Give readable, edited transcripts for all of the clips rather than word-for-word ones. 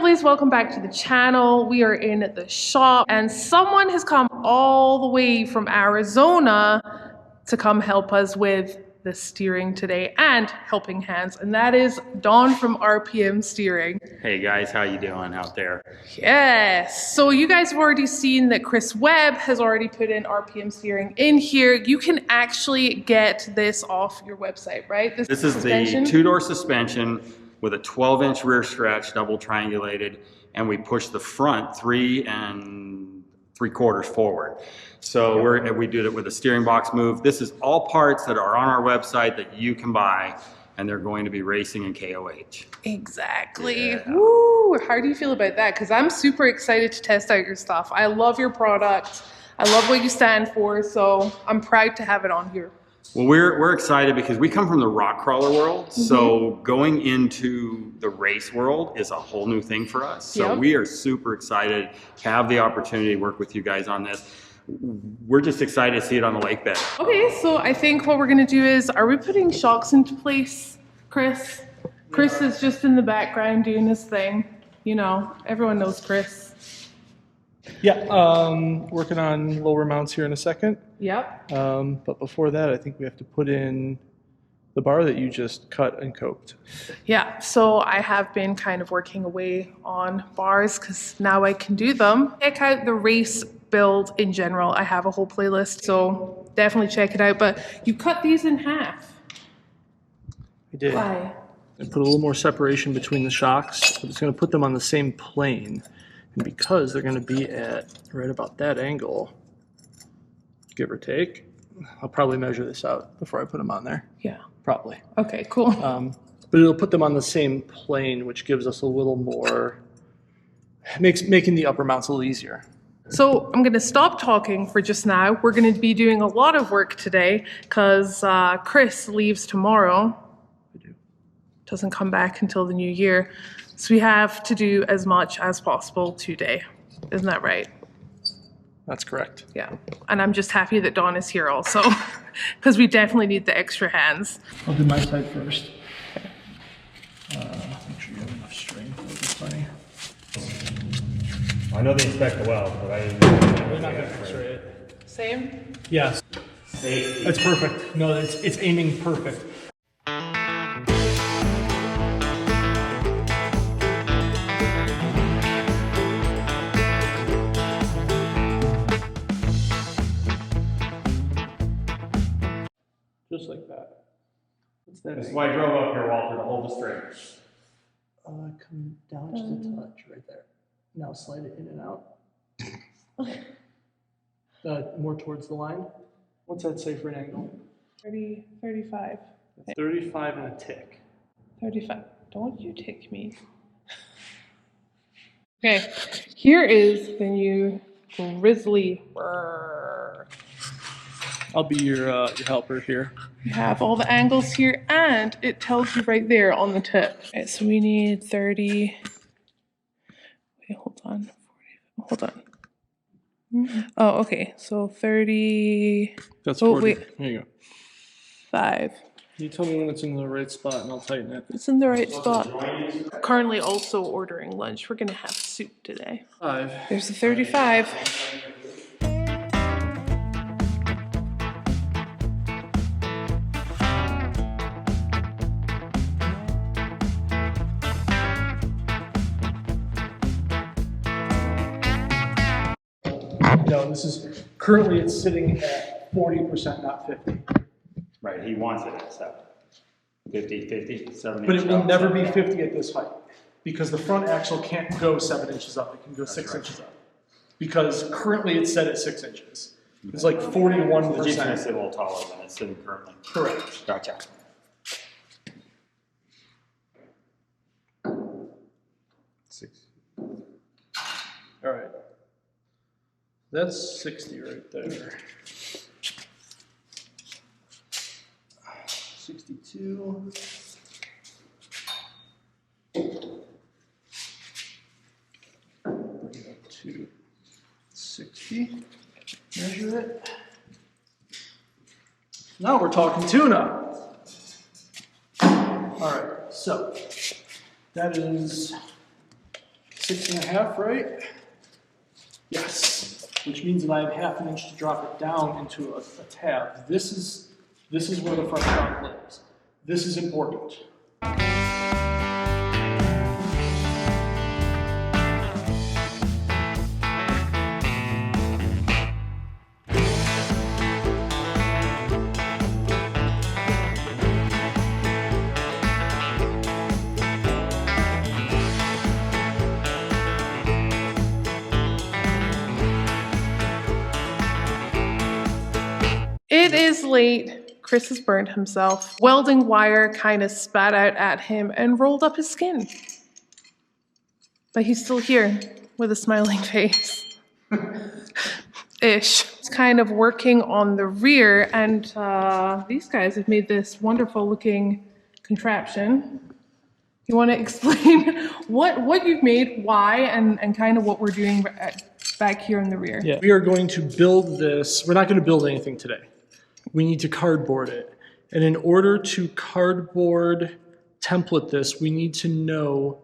lovelies, welcome back to the channel. We are in the shop and someone has come all the way from Arizona to come help us with the steering today and helping hands, and that is Don from RPM Steering. Hey guys, how you doing out there? Yes, so you guys have already seen that Chris Webb has already put in RPM Steering in here. You can actually get this off your website, right? This is the two-door suspension with a 12-inch rear stretch, double triangulated, and we push the front 3 3/4 forward. So we did it with a steering box move. This is all parts that are on our website that you can buy, and they're going to be racing in KOH. Exactly. Yeah. Woo! How do you feel about that? Because I'm super excited to test out your stuff. I love your product. I love what you stand for, so I'm proud to have it on here. Well, we're excited because we come from the rock crawler world, so going into the race world is a whole new thing for us. So we are super excited to have the opportunity to work with you guys on this. We're just excited to see it on the lake bed. Okay, so I think what we're gonna do is, are we putting shocks into place, Chris? Chris is just in the background doing his thing. You know, everyone knows Chris. Yeah, working on lower mounts here in a second. Yep. But before that, I think we have to put in the bar that you just cut and coped. Yeah, so I have been kind of working away on bars because now I can do them. Check out the race build in general. I have a whole playlist, so definitely check it out. But you cut these in half. I did. Why? I put a little more separation between the shocks, but it's going to put them on the same plane. And because they're going to be at right about that angle, give or take, I'll probably measure this out before I put them on there. Yeah. Probably. Okay, cool. But it'll put them on the same plane, which gives us a little more, making the upper mounts a little easier. So I'm going to stop talking for just now. We're going to be doing a lot of work today because Chris leaves tomorrow. Doesn't come back until the new year. So we have to do as much as possible today. Isn't that right? That's correct. Yeah. And I'm just happy that Dawn is here also because we definitely need the extra hands. I'll do my side first. Make sure you have enough string. That'll be plenty. I know they inspect the weld, but We're not going to x-ray it. Same? Yes. That's perfect. No, it's aiming perfect. Just like that. What's that? This is why I drove up here, Walter, to hold the string. Come down just a touch right there. Now slide it in and out. More towards the line. What's that say for an angle? 30, 35. 35 and a tick. 35. Don't you tick me. Okay, here is the new grizzly. I'll be your helper here. We have all the angles here, and it tells you right there on the tip. Okay, so we need 30. Wait, hold on. 40, hold on. Oh, okay. So 30. That's 40. Wait. There you go. 5. You tell me when it's in the right spot, and I'll tighten it. It's in the right spot. Currently also ordering lunch. We're gonna have soup today. 5. There's the 35. No, this is currently it's sitting at 40%, not 50. Right, he wants it at 7. 50, 50, 70. But it will never be 50 at this height because the front axle can't go 7 inches up. It can go 6 inches up because currently it's set at 6 inches. It's like 41%. The Jeep's gonna sit a little taller than it's sitting currently. Correct. Gotcha. All right. That's 60 right there. 62. Bring it up to 60. Measure it. Now we're talking tuna. All right, so that is 6.5, right? Yes, which means that I have half an inch to drop it down into a tab. This is where the front shock lives. This is important. It is late. Chris has burned himself. Welding wire kind of spat out at him and rolled up his skin. But he's still here with a smiling face. Ish. It's kind of working on the rear, and these guys have made this wonderful looking contraption. You want to explain what you've made, why, and kind of what we're doing back here in the rear? Yeah, we are going to build this. We're not going to build anything today. We need to cardboard it. And in order to cardboard template this, we need to know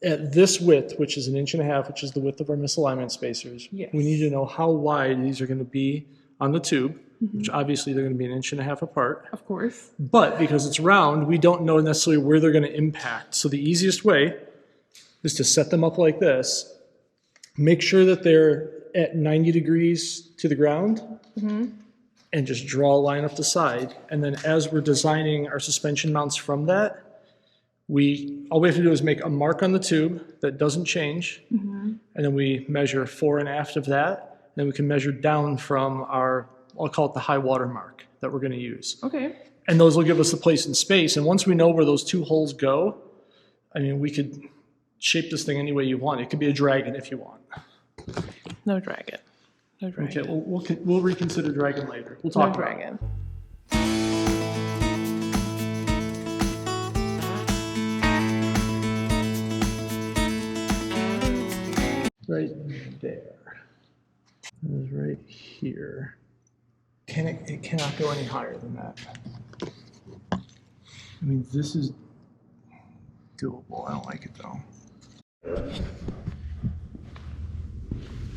at this width, which is 1.5 inches, which is the width of our misalignment spacers, yes. We need to know how wide these are going to be on the tube, which obviously they're going to be 1.5 inches apart. Of course. But because it's round, we don't know necessarily where they're going to impact. So the easiest way is to set them up like this, make sure that they're at 90 degrees to the ground, and just draw a line up the side. And then as we're designing our suspension mounts from that, all we have to do is make a mark on the tube that doesn't change, and then we measure fore and aft of that. Then we can measure down from our, I'll call it the high water mark that we're going to use. Okay. And those will give us the place in space. And once we know where those 2 holes go, I mean, we could shape this thing any way you want. It could be a dragon if you want. No dragon. No dragon. Okay, we'll reconsider dragon later. We'll talk No about dragon. Right there. That is right here. It cannot go any higher than that. I mean, this is doable. I don't like it though.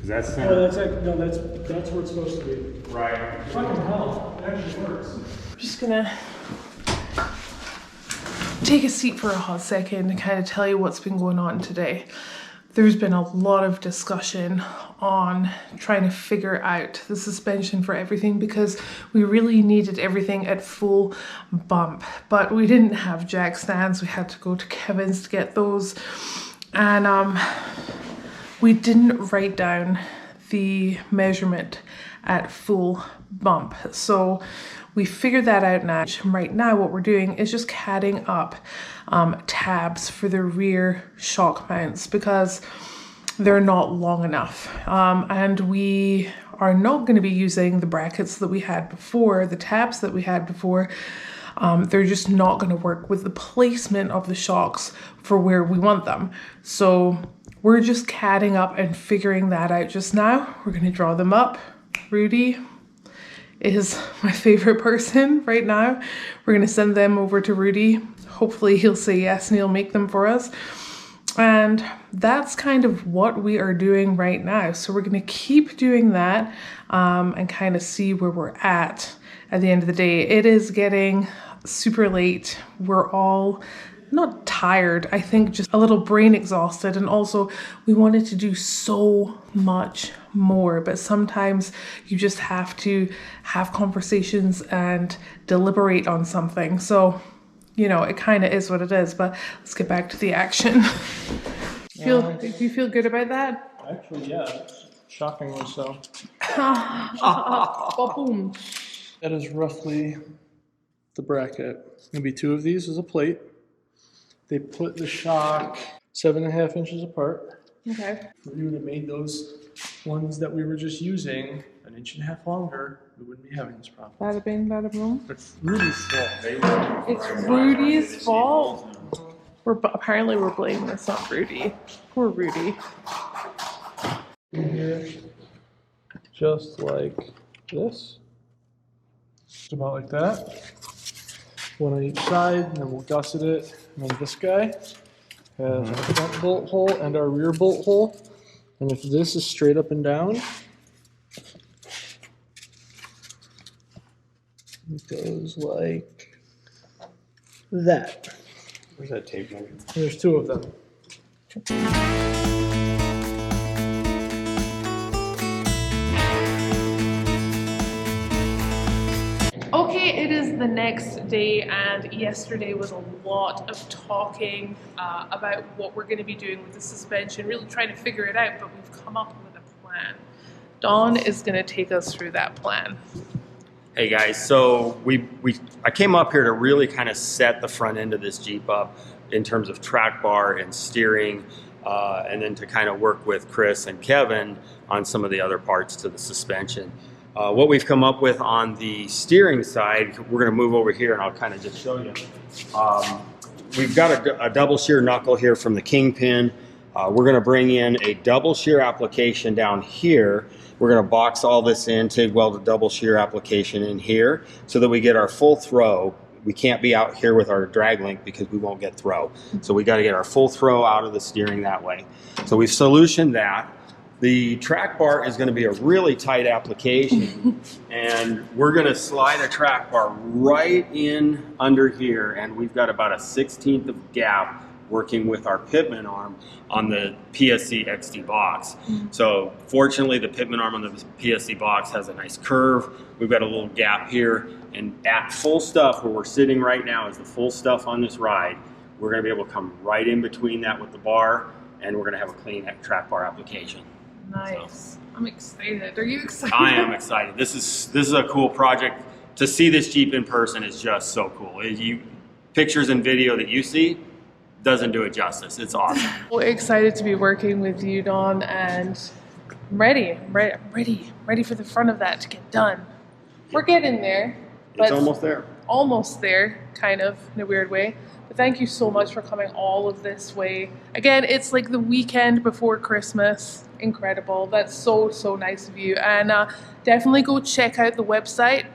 That's that's where it's supposed to be. right. Fucking hell, it actually works. I'm just gonna take a seat for a hot second and kind of tell you what's been going on today. There's been a lot of discussion on trying to figure out the suspension for everything because we really needed everything at full bump, but we didn't have jack stands. We had to go to Kevin's to get those, and we didn't write down the measurement at full bump. So we figured that out now. Right now what we're doing is just catting up tabs for the rear shock mounts because they're not long enough. And we are not going to be using the brackets that we had before, the tabs that we had before. They're just not going to work with the placement of the shocks for where we want them. So we're just catting up and figuring that out just now. We're going to draw them up. Rudy is my favorite person right now. We're going to send them over to Rudy. Hopefully he'll say yes and he'll make them for us. And that's kind of what we are doing right now. So we're going to keep doing that and kind of see where we're at the end of the day. It is getting super late. We're all not tired, I think just a little brain exhausted, and also we wanted to do so much more, but sometimes you just have to have conversations and deliberate on something. So, you know, it kind of is what it is, but let's get back to the action. Do you feel good about that? Actually, yeah, shockingly so. Boom. That is roughly the bracket. Maybe 2 of these is a plate. They put the shock 7.5 inches apart. Okay. If we would have made those ones that we were just using 1.5 inches longer, we wouldn't be having this problem. Bada bing, bada boom. It's Rudy's fault. It's Rudy's fault. Apparently we're blaming this on Rudy. Poor Rudy. In here, just like this. Just about like that. One on each side, and then we'll gusset it. And then this guy. has our front bolt hole and our rear bolt hole. And if this is straight up and down, it goes like that. Where's that tape measure? There's two of them. Okay, it is the next day, and yesterday was a lot of talking about what we're going to be doing with the suspension, really trying to figure it out, but we've come up with a plan. Don is going to take us through that plan. Hey guys, so I came up here to really kind of set the front end of this Jeep up in terms of track bar and steering, and then to kind of work with Chris and Kevin on some of the other parts to the suspension. What we've come up with on the steering side, we're going to move over here and I'll kind of just show you. We've got a double shear knuckle here from the Kingpin. We're going to bring in a double shear application down here. We're going to box all this in, TIG weld a double shear application in here so that we get our full throw. We can't be out here with our drag link because we won't get throw. So we got to get our full throw out of the steering that way. So we've solutioned that. The track bar is going to be a really tight application and we're going to slide a track bar right in under here, and we've got about a 1/16 of gap working with our pitman arm on the PSC XD box. So fortunately the pitman arm on the PSC box has a nice curve. We've got a little gap here, and at full stuff where we're sitting right now is the full stuff on this ride. We're going to be able to come right in between that with the bar, and we're going to have a clean track bar application. Nice. So, I'm excited. Are you excited? I am excited. This is a cool project. To see this Jeep in person is just so cool. Pictures and video that you see doesn't do it justice. It's awesome. We're excited to be working with you, Don, and ready for the front of that to get done. We're getting there. It's almost there. Almost there, kind of, in a weird way. But thank you so much for coming all of this way. Again, it's like the weekend before Christmas. Incredible. That's so nice of you. And definitely go check out the website.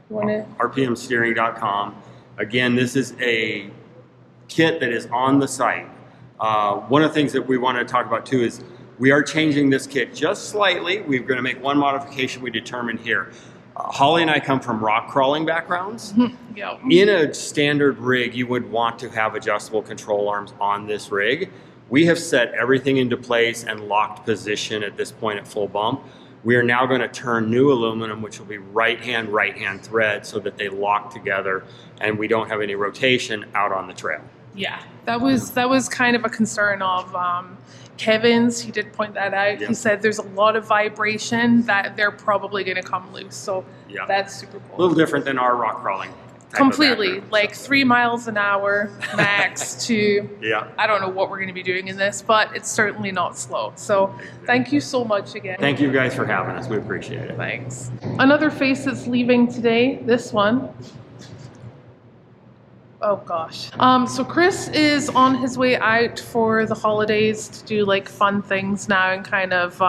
You want to? rpmsteering.com. Again, this is a kit that is on the site. One of the things that we want to talk about too is we are changing this kit just slightly. We're going to make one modification we determined here. Holly and I come from rock crawling backgrounds. Yeah. In a standard rig, you would want to have adjustable control arms on this rig. We have set everything into place and locked position at this point at full bump. We are now going to turn new aluminum, which will be right-hand thread, so that they lock together and we don't have any rotation out on the trail. Yeah, that was kind of a concern of Kevin's. He did point that out. Yeah. He said there's a lot of vibration that they're probably going to come loose. So Yeah. that's super cool. A little different than our rock crawling. Completely, like 3 miles an hour max to, Yeah. I don't know what we're going to be doing in this, but it's certainly not slow. So thank you so much again. Thank you guys for having us. We appreciate it. Thanks. Another face that's leaving today, this one. Oh gosh. So Chris is on his way out for the holidays to do like fun things now and kind of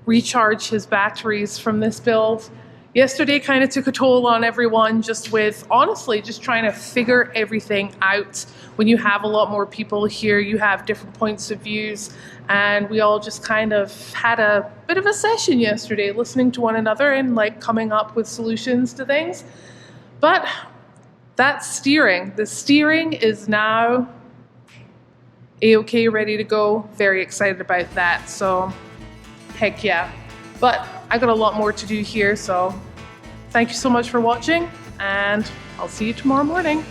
recharge his batteries from this build. Yesterday kind of took a toll on everyone just with, honestly, just trying to figure everything out. When you have a lot more people here, you have different points of views, and we all just kind of had a bit of a session yesterday, listening to one another and like coming up with solutions to things. But that's steering. The steering is now a-okay, ready to go. Very excited about that, so heck yeah. But I got a lot more to do here, so thank you so much for watching, and I'll see you tomorrow morning.